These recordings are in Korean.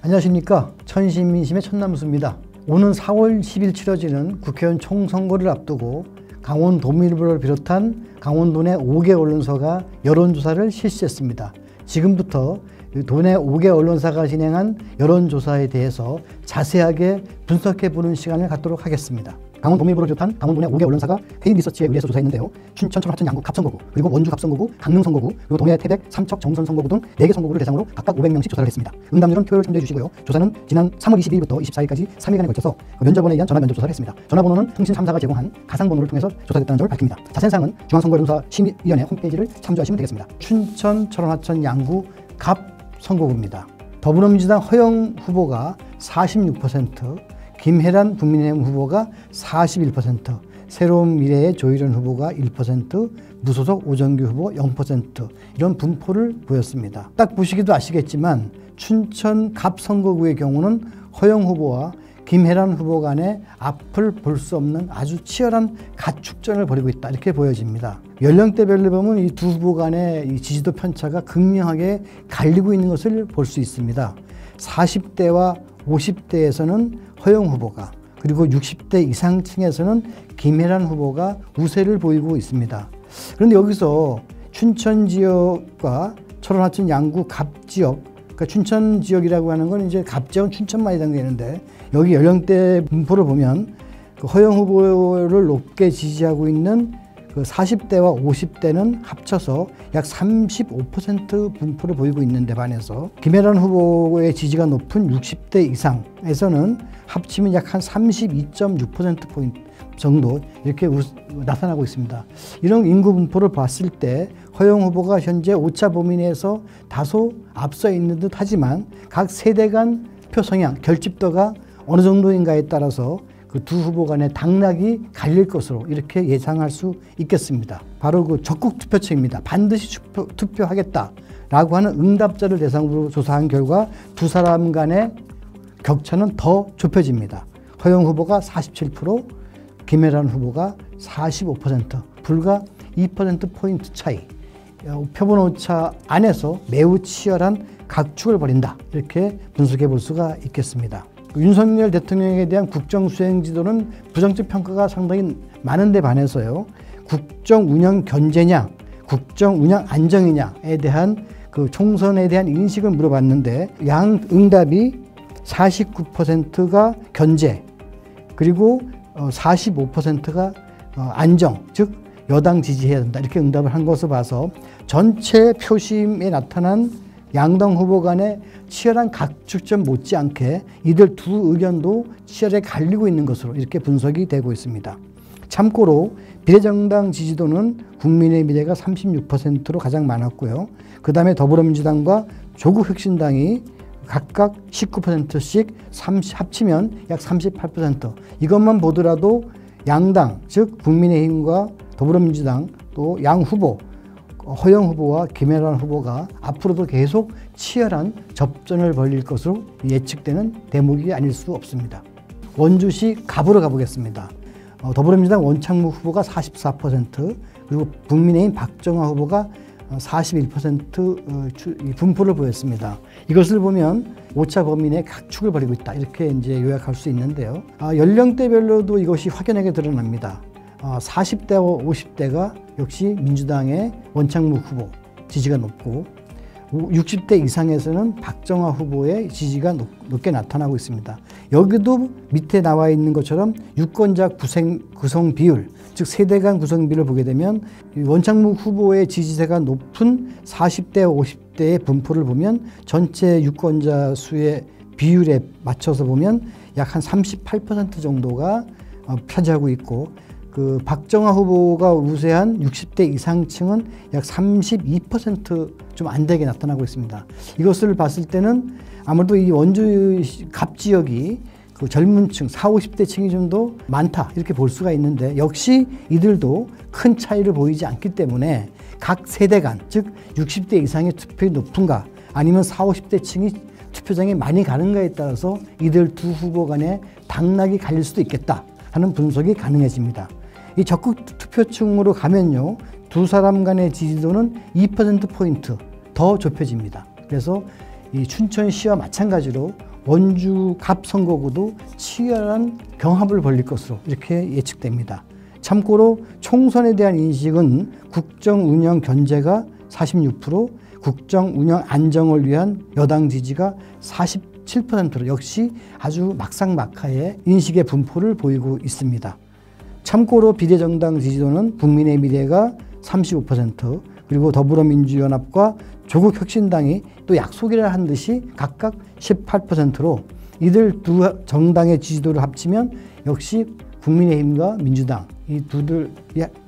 안녕하십니까. 천시민심의 천남수입니다. 오는 4월 10일 치러지는 국회의원 총선거를 앞두고 강원도민일보를 비롯한 강원도 내 5개 언론사가 여론조사를 실시했습니다. 지금부터 도내 5개 언론사가 진행한 여론조사에 대해서 자세하게 분석해보는 시간을 갖도록 하겠습니다. 강원도민일보를 비롯한 강원도 내 5개 언론사가 회의 리서치에 의해서 조사했는데요. 춘천, 철원, 하천, 양구, 갑선거구, 그리고 원주 갑선거구, 강릉 선거구, 그리고 동해, 태백, 삼척, 정선 선거구 등 4개 선거구를 대상으로 각각 500명씩 조사를 했습니다. 응답률은 표를 참조해 주시고요. 조사는 지난 3월 22일부터 24일까지 3일간에 걸쳐서 면접원에 의한 전화 면접 조사를 했습니다. 전화번호는 통신 3사가 제공한 가상번호를 통해서 조사됐다는 점을 밝힙니다. 자세한 사항은 중앙선거여론조사 심의위원회 홈페이지를 참조하시면 되겠습니다. 춘천, 철원, 하천, 양구, 갑 선거구입니다. 더불어민주당 허영 후보가 46%, 김혜란 국민의힘 후보가 41%, 새로운 미래의 조희련 후보가 1%, 무소속 오정규 후보 0% 이런 분포를 보였습니다. 딱 보시기도 아시겠지만 춘천 갑 선거구의 경우는 허영 후보와 김혜란 후보 간의 앞을 볼 수 없는 아주 치열한 가축전을 벌이고 있다 이렇게 보여집니다. 연령대별로 보면 이 두 후보 간의 이 지지도 편차가 극명하게 갈리고 있는 것을 볼 수 있습니다. 40대와 50대에서는 허영 후보가, 그리고 60대 이상층에서는 김혜란 후보가 우세를 보이고 있습니다. 그런데 여기서 춘천 지역과 철원, 하천, 양구, 갑 지역, 그러니까 춘천 지역이라고 하는 건 이제 갑 지역은 춘천만 해당되는데 여기 연령대 분포를 보면 그 허영 후보를 높게 지지하고 있는 그 40대와 50대는 합쳐서 약 35% 분포를 보이고 있는데 반해서 김혜란 후보의 지지가 높은 60대 이상에서는 합치면 약 한 32.6%포인트 정도 이렇게 나타나고 있습니다. 이런 인구 분포를 봤을 때 허영 후보가 현재 오차 범위 내에서 다소 앞서 있는 듯 하지만 각 세대 간 표 성향, 결집도가 어느 정도인가에 따라서 그 두 후보 간의 당락이 갈릴 것으로 이렇게 예상할 수 있겠습니다. 바로 그 적극 투표층입니다. 반드시 투표하겠다라고 하는 응답자를 대상으로 조사한 결과 두 사람 간의 격차는 더 좁혀집니다. 허영 후보가 47%, 김혜란 후보가 45%, 불과 2%포인트 차이. 표본 오차 안에서 매우 치열한 각축을 벌인다. 이렇게 분석해 볼 수가 있겠습니다. 윤석열 대통령에 대한 국정 수행 지도는 부정적 평가가 상당히 많은데 반해서요. 국정 운영 견제냐, 국정 운영 안정이냐에 대한 그 총선에 대한 인식을 물어봤는데 양 응답이 49%가 견제, 그리고 45%가 안정, 즉 여당 지지해야 된다 이렇게 응답을 한 것을 봐서 전체 표심에 나타난 양당 후보 간의 치열한 각축전 못지않게 이들 두 의견도 치열하게 갈리고 있는 것으로 이렇게 분석이 되고 있습니다. 참고로 비례정당 지지도는 국민의 미래가 36%로 가장 많았고요. 그 다음에 더불어민주당과 조국혁신당이 각각 19%씩 합치면 약 38%. 이것만 보더라도 양당, 즉 국민의힘과 더불어민주당 또 양 후보, 허영 후보와 김혜란 후보가 앞으로도 계속 치열한 접전을 벌일 것으로 예측되는 대목이 아닐 수 없습니다. 원주시 갑으로 가보겠습니다. 더불어민주당 원창무 후보가 44%, 그리고 국민의힘 박정화 후보가 41% 분포를 보였습니다. 이것을 보면 오차 범위 내 각축을 벌이고 있다 이렇게 이제 요약할 수 있는데요. 연령대별로도 이것이 확연하게 드러납니다. 40대와 50대가 역시 민주당의 원창무 후보 지지가 높고 60대 이상에서는 박정화 후보의 지지가 높게 나타나고 있습니다. 여기도 밑에 나와 있는 것처럼 유권자 구성 비율, 즉 세대 간 구성 비율을 보게 되면 원창무 후보의 지지세가 높은 40대와 50대의 분포를 보면 전체 유권자 수의 비율에 맞춰서 보면 약 한 38% 정도가 차지하고 있고 그 박정화 후보가 우세한 60대 이상층은 약 32% 좀 안 되게 나타나고 있습니다. 이것을 봤을 때는 아무래도 이 원주 갑 지역이 그 젊은 층, 40, 50대 층이 좀 더 많다 이렇게 볼 수가 있는데 역시 이들도 큰 차이를 보이지 않기 때문에 각 세대 간, 즉 60대 이상의 투표율이 높은가 아니면 40, 50대 층이 투표장에 많이 가는가에 따라서 이들 두 후보 간의 당락이 갈릴 수도 있겠다 하는 분석이 가능해집니다. 이 적극 투표층으로 가면요, 두 사람 간의 지지도는 2%포인트 더 좁혀집니다. 그래서 이 춘천시와 마찬가지로 원주 갑 선거구도 치열한 경합을 벌일 것으로 이렇게 예측됩니다. 참고로 총선에 대한 인식은 국정 운영 견제가 46%, 국정 운영 안정을 위한 여당 지지가 47%로 역시 아주 막상막하의 인식의 분포를 보이고 있습니다. 참고로 비례정당 지지도는 국민의 미래가 35%, 그리고 더불어민주연합과 조국혁신당이 또 약속이라 한 듯이 각각 18%로 이들 두 정당의 지지도를 합치면 역시 국민의힘과 민주당 이 두들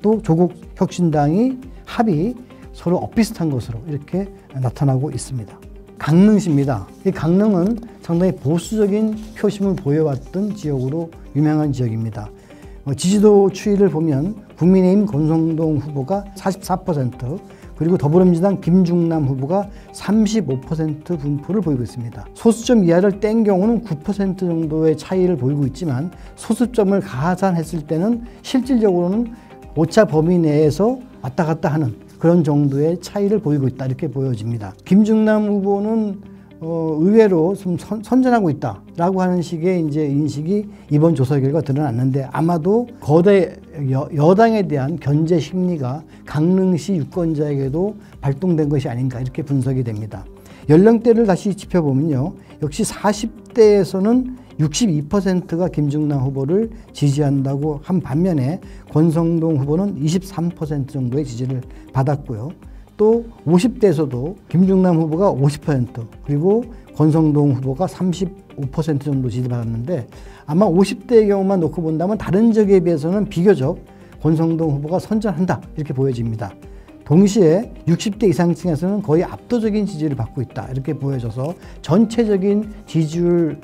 또 조국혁신당이 합이 서로 엇비슷한 것으로 이렇게 나타나고 있습니다. 강릉시입니다. 이 강릉은 상당히 보수적인 표심을 보여왔던 지역으로 유명한 지역입니다. 지지도 추이를 보면 국민의힘 권성동 후보가 44%, 그리고 더불어민주당 김중남 후보가 35% 분포를 보이고 있습니다. 소수점 이하를 뗀 경우는 9% 정도의 차이를 보이고 있지만 소수점을 가산했을 때는 실질적으로는 오차 범위 내에서 왔다 갔다 하는 그런 정도의 차이를 보이고 있다 이렇게 보여집니다. 김중남 후보는 의외로 좀 선전하고 있다라고 하는 식의 이제 인식이 이번 조사 결과 드러났는데 아마도 거대 여당에 대한 견제 심리가 강릉시 유권자에게도 발동된 것이 아닌가 이렇게 분석이 됩니다. 연령대를 다시 짚어보면요. 역시 40대에서는 62%가 김중남 후보를 지지한다고 한 반면에 권성동 후보는 23% 정도의 지지를 받았고요. 또 50대에서도 김중남 후보가 50%, 그리고 권성동 후보가 35% 정도 지지받았는데 아마 50대의 경우만 놓고 본다면 다른 지역에 비해서는 비교적 권성동 후보가 선전한다 이렇게 보여집니다. 동시에 60대 이상층에서는 거의 압도적인 지지를 받고 있다 이렇게 보여져서 전체적인 지지율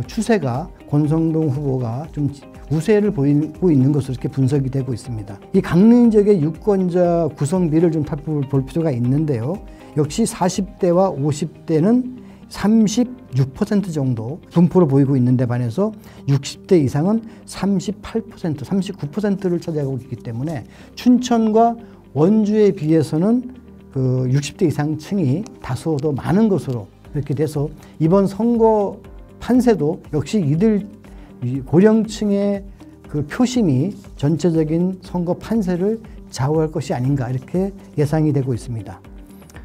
추세가 권성동 후보가 좀 우세를 보이고 있는 것으로 이렇게 분석이 되고 있습니다. 이 강릉 지역의 유권자 구성비를 좀 볼 필요가 있는데요. 역시 40대와 50대는 36% 정도 분포를 보이고 있는데 반해서 60대 이상은 38%, 39%를 차지하고 있기 때문에 춘천과 원주에 비해서는 그 60대 이상층이 다소 더 많은 것으로 이렇게 돼서 이번 선거 판세도 역시 이들 고령층의 그 표심이 전체적인 선거 판세를 좌우할 것이 아닌가 이렇게 예상이 되고 있습니다.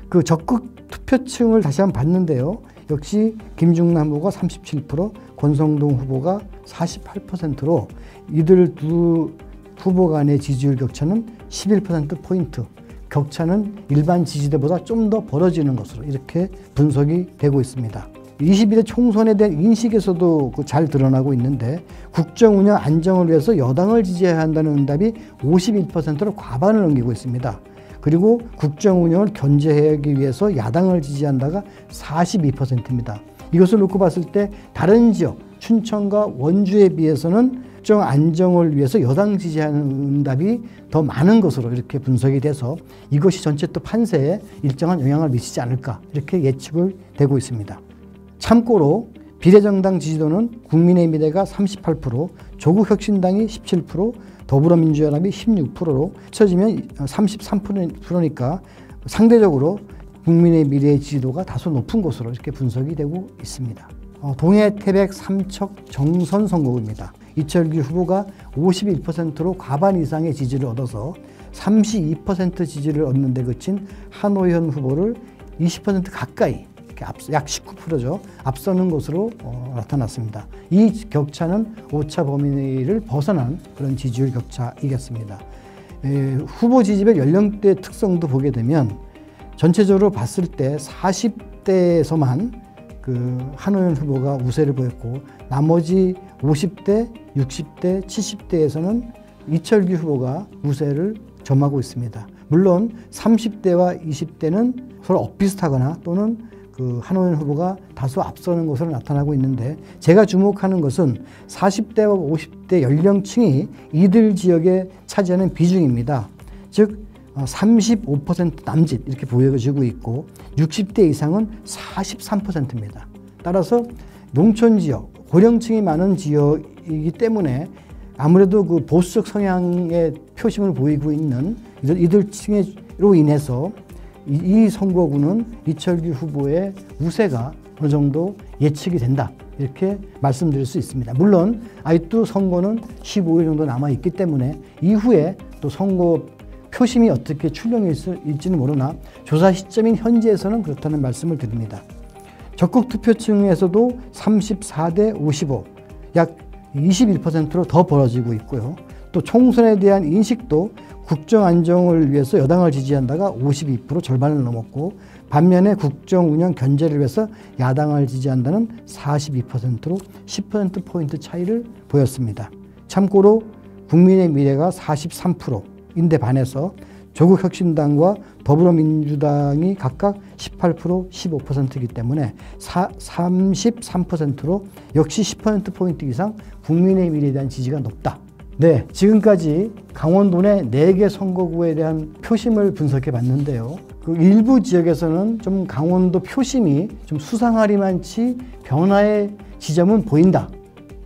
그 적극 투표층을 다시 한번 봤는데요. 역시 김중남 후보가 37%, 권성동 후보가 48%로 이들 두 후보 간의 지지율 격차는 11%포인트, 격차는 일반 지지대보다 좀 더 벌어지는 것으로 이렇게 분석이 되고 있습니다. 21대 총선에 대한 인식에서도 잘 드러나고 있는데 국정 운영 안정을 위해서 여당을 지지해야 한다는 응답이 51%로 과반을 넘기고 있습니다. 그리고 국정 운영을 견제하기 위해서 야당을 지지한다가 42%입니다. 이것을 놓고 봤을 때 다른 지역, 춘천과 원주에 비해서는 국정 안정을 위해서 여당 지지하는 응답이 더 많은 것으로 이렇게 분석이 돼서 이것이 전체 또 판세에 일정한 영향을 미치지 않을까 이렇게 예측을 되고 있습니다. 참고로 비례정당 지지도는 국민의 미래가 38%, 조국혁신당이 17%, 더불어민주연합이 16%로 합쳐지면 33%니까 상대적으로 국민의 미래의 지지도가 다소 높은 것으로 이렇게 분석이 되고 있습니다. 동해 태백 삼척 정선 선거구입니다. 이철규 후보가 51%로 과반 이상의 지지를 얻어서 32% 지지를 얻는 데 그친 한호현 후보를 20% 가까이 약 19%죠. 앞서는 것으로 나타났습니다. 이 격차는 오차 범위를 벗어난 그런 지지율 격차이겠습니다. 후보 지지별 연령대 특성도 보게 되면 전체적으로 봤을 때 40대에서만 그 한호연 후보가 우세를 보였고 나머지 50대, 60대, 70대에서는 이철규 후보가 우세를 점하고 있습니다. 물론 30대와 20대는 서로 엇비슷하거나 또는 그 한호연 후보가 다소 앞서는 것으로 나타나고 있는데 제가 주목하는 것은 40대와 50대 연령층이 이들 지역에 차지하는 비중입니다. 즉 35% 남짓 이렇게 보여지고 있고 60대 이상은 43%입니다. 따라서 농촌 지역, 고령층이 많은 지역이기 때문에 아무래도 그 보수적 성향의 표심을 보이고 있는 이들 층으로 인해서 이 선거구는 이철규 후보의 우세가 어느 정도 예측이 된다. 이렇게 말씀드릴 수 있습니다. 물론 아직도 선거는 15일 정도 남아있기 때문에 이후에 또 선거 표심이 어떻게 출렁이 있을지는 모르나 조사 시점인 현재에서는 그렇다는 말씀을 드립니다. 적극 투표층에서도 34대 55, 약 21%로 더 벌어지고 있고요. 또 총선에 대한 인식도 국정 안정을 위해서 여당을 지지한다가 52% 절반을 넘었고, 반면에 국정 운영 견제를 위해서 야당을 지지한다는 42%로 10%포인트 차이를 보였습니다. 참고로 국민의 미래가 43%인데 반해서 조국혁신당과 더불어민주당이 각각 18%, 15%이기 때문에 33%로 역시 10%포인트 이상 국민의 미래에 대한 지지가 높다. 네, 지금까지 강원도 내 4개 선거구에 대한 표심을 분석해 봤는데요. 그 일부 지역에서는 좀 강원도 표심이 좀 수상하리만치 변화의 지점은 보인다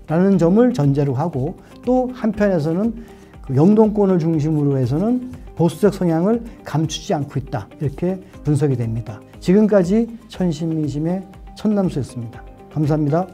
라는 점을 전제로 하고, 또 한편에서는 그 영동권을 중심으로 해서는 보수적 성향을 감추지 않고 있다, 이렇게 분석이 됩니다. 지금까지 천심민심의 천남수였습니다. 감사합니다.